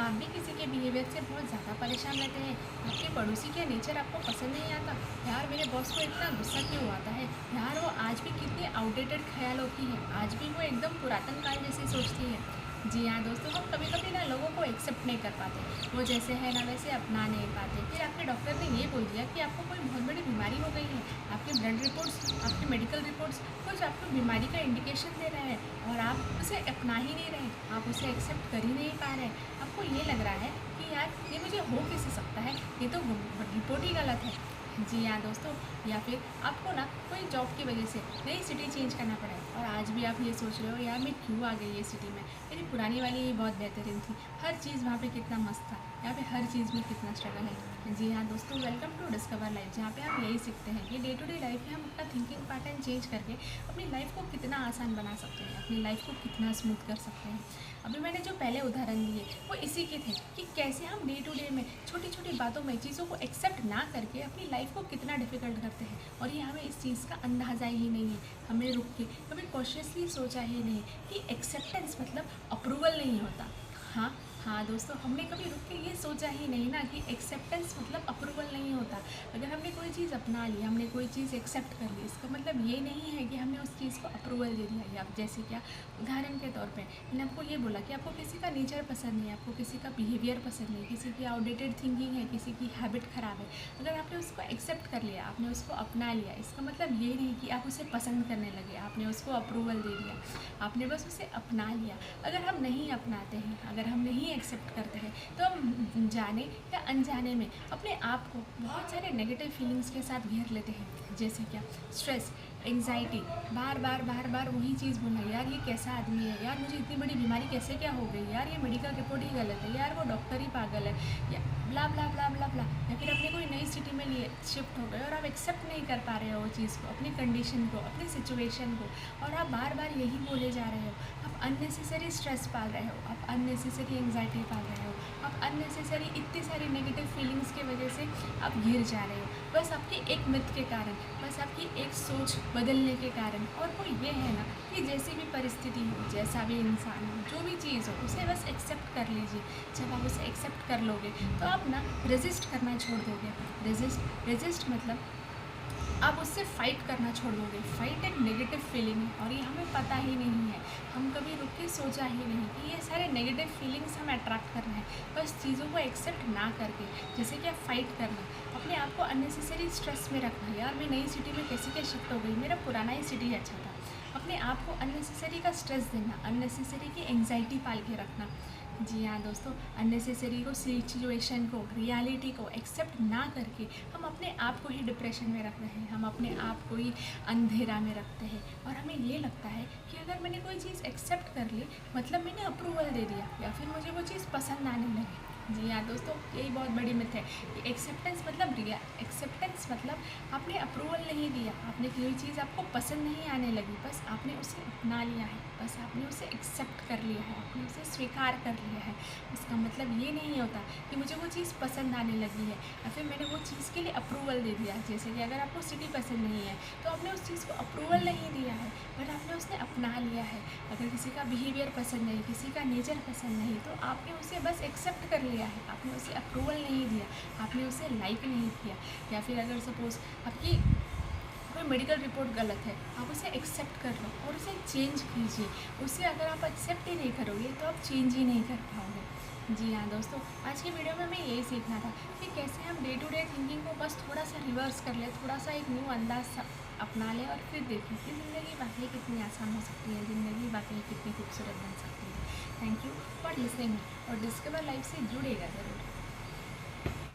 आप भी किसी के बिहेवियर से बहुत ज़्यादा परेशान रहते हैं? आपके पड़ोसी का नेचर आपको पसंद नहीं आता? यार मेरे बॉस को इतना गुस्सा क्यों आता है? यार वो आज भी कितनी आउटडेटेड ख्यालों की है, आज भी वो एकदम पुरातन काल जैसी सोचती है। जी हाँ दोस्तों, हम कभी कभी ना लोगों को एक्सेप्ट नहीं कर पाते, वो जैसे है ना वैसे अपना नहीं पाते। फिर आपके डॉक्टर ने ये बोल दिया कि आपको कोई बहुत बड़ी बीमारी हो गई है। आपके ब्लड रिपोर्ट्स, आपकी मेडिकल रिपोर्ट्स कुछ आपको बीमारी का इंडिकेशन दे रहे हैं और आप उसे अपना ही नहीं रहे, आप उसे एक्सेप्ट कर ही नहीं पा रहे। आपको ये लग रहा है कि यार ये मुझे हो कैसे सकता है, ये तो रिपोर्ट ही गलत है। जी हाँ दोस्तों, या फिर आपको ना कोई जॉब की वजह से नई सिटी चेंज करना पड़ा है और आज भी आप ये सोच रहे हो यार मैं क्यों आ गई ये सिटी में, मेरी पुरानी वाली ही बहुत बेहतरीन थी, हर चीज़ वहाँ पे कितना मस्त था, यहाँ पे हर चीज़ में कितना स्ट्रगल है। जी हाँ दोस्तों, वेलकम टू डिस्कवर लाइफ, जहाँ पे हम यही सीखते हैं कि डे टू डे लाइफ में हम अपना थिंकिंग पैटर्न चेंज करके अपनी लाइफ को कितना आसान बना सकते हैं, अपनी लाइफ को कितना स्मूथ कर सकते हैं। अभी मैंने जो पहले उदाहरण दिए वो इसी के थे कि कैसे हम डे टू डे में छोटी छोटी बातों में चीज़ों को एक्सेप्ट ना करके अपनी लाइफ को कितना डिफ़िकल्ट करते हैं और ये हमें इस चीज़ का अंदाज़ा ही नहीं है। हमें रुक के कभी कॉन्शियसली सोचा ही नहीं कि एक्सेप्टेंस मतलब अप्रूवल नहीं होता। हाँ हाँ दोस्तों, हमने कभी रुक के ये सोचा ही नहीं ना कि एक्सेप्टेंस मतलब अप्रूवल नहीं होता। अगर हमने कोई चीज़ अपना ली, हमने कोई चीज़ एक्सेप्ट कर ली, इसका मतलब ये नहीं है कि हमने उस चीज़ को अप्रूवल दे दिया। या जैसे क्या, उदाहरण के तौर पे मैंने आपको ये बोला कि आपको किसी का नेचर पसंद नहीं है, आपको किसी का बिहेवियर पसंद नहीं, किसी की आउटडेटेड थिंकिंग है, किसी की हैबिट ख़राब है। अगर आपने उसको एक्सेप्ट कर लिया, आपने उसको अपना लिया, इसका मतलब ये नहीं कि आप उसे पसंद करने लगे, आपने उसको अप्रूवल दे दिया, आपने बस उसे अपना लिया। अगर हम नहीं अपनाते हैं, अगर हम नहीं एक्सेप्ट करते हैं, तो हम जाने या अनजाने में अपने आप को बहुत सारे नेगेटिव फीलिंग्स के साथ घेर लेते हैं। जैसे क्या, स्ट्रेस, एंग्जाइटी, बार बार वही चीज़ बोलना, यार ये कैसा आदमी है, यार मुझे इतनी बड़ी बीमारी कैसे क्या हो गई, यार ये मेडिकल रिपोर्ट ही गलत है, यार वो डॉक्टर ही पागल है, या ब्ला ब्ला ब्ला ब्ला ब्ला। या फिर अपने कोई नई सिटी में लिए शिफ्ट हो गए और आप एक्सेप्ट नहीं कर पा रहे हो वो चीज़ को, अपनी कंडीशन को, अपनी सिचुएशन को, और आप बार बार यही बोले जा रहे हो। आप अननेसेसरी स्ट्रेस पाल रहे हो, आप अननेसेसरी एंग्जाइटी पाल रहे हो, आप अननेसेसरी इतनी सारी नेगेटिव फीलिंग्स की वजह से आप घिर जा रहे हो, बस आपकी एक मिथ के कारण, बस आपकी एक सोच बदलने के कारण। और वो ये है ना कि जैसी भी परिस्थिति हो, जैसा भी इंसान हो, जो भी चीज़ हो, उसे बस एक्सेप्ट कर लीजिए। जब आप उसे एक्सेप्ट कर लोगे तो आप ना रेजिस्ट करना छोड़ दोगे। रेजिस्ट मतलब आप उससे फाइट करना छोड़ दोगे। फाइट एक नेगेटिव फीलिंग है और ये हमें पता ही नहीं है, हम कभी रुक के सोचा ही नहीं कि ये सारे नेगेटिव फीलिंग्स हम अट्रैक्ट कर रहे हैं बस चीज़ों को एक्सेप्ट ना करके। जैसे कि फाइट करना, अपने आप को अननेसेसरी स्ट्रेस में रखना, यार मैं नई सिटी में कैसे क्या शिफ्ट हो गई, मेरा पुराना ही सिटी अच्छा था। अपने आप को अननेसेसरी का स्ट्रेस देना, अननेसेसरी की एंग्जाइटी पाल के रखना। जी हाँ दोस्तों, अननेसेसरी को, सिचुएशन को, रियलिटी को एक्सेप्ट ना करके हम अपने आप को ही डिप्रेशन में रख रहे हैं, हम अपने आप को ही अंधेरा में रखते हैं। और हमें ये लगता है कि अगर मैंने कोई चीज़ एक्सेप्ट कर ली मतलब मैंने अप्रूवल दे दिया या फिर मुझे वो चीज़ पसंद आने लगी। जी हाँ दोस्तों, यही बहुत बड़ी मिथ है कि एक्सेप्टेंस मतलब एक्सेप्टेंस मतलब आपने अप्रूवल नहीं दिया, आपने कोई चीज़ आपको पसंद नहीं आने लगी, बस आपने उसे अपना लिया है, बस आपने उसे एक्सेप्ट कर लिया है, आपने उसे स्वीकार कर लिया है। इसका मतलब ये नहीं होता कि मुझे वो चीज़ पसंद आने लगी है या फिर मैंने वो चीज़ के लिए अप्रूवल दे दिया। जैसे कि अगर आपको सिटी पसंद नहीं है तो आपने उस चीज़ को अप्रूवल नहीं दिया है बट आपने उसे अपना लिया है। अगर किसी का बिहेवियर पसंद नहीं, किसी का नेचर पसंद नहीं, तो आपने उसे बस एक्सेप्ट कर लिया है, आपने उसे अप्रूवल नहीं दिया, आपने उसे लाइक नहीं किया। या फिर अगर सपोज़ आपकी कोई मेडिकल रिपोर्ट गलत है, आप उसे एक्सेप्ट कर लो और उसे चेंज कीजिए। उसे अगर आप एक्सेप्ट ही नहीं करोगे तो आप चेंज ही नहीं कर पाओगे। जी हाँ दोस्तों, आज की वीडियो में हमें यही सीखना था कि कैसे हम डे टू डे थिंकिंग को बस थोड़ा सा रिवर्स कर ले, थोड़ा सा एक न्यू अंदाज अपना लें और फिर देखें कि ज़िंदगी वाकई कितनी आसान हो सकती है, ज़िंदगी वाकई कितनी खूबसूरत बन सकती है। थैंक यू फॉर लिसनिंग और डिस्कवर लाइफ से जुड़ेगा ज़रूर।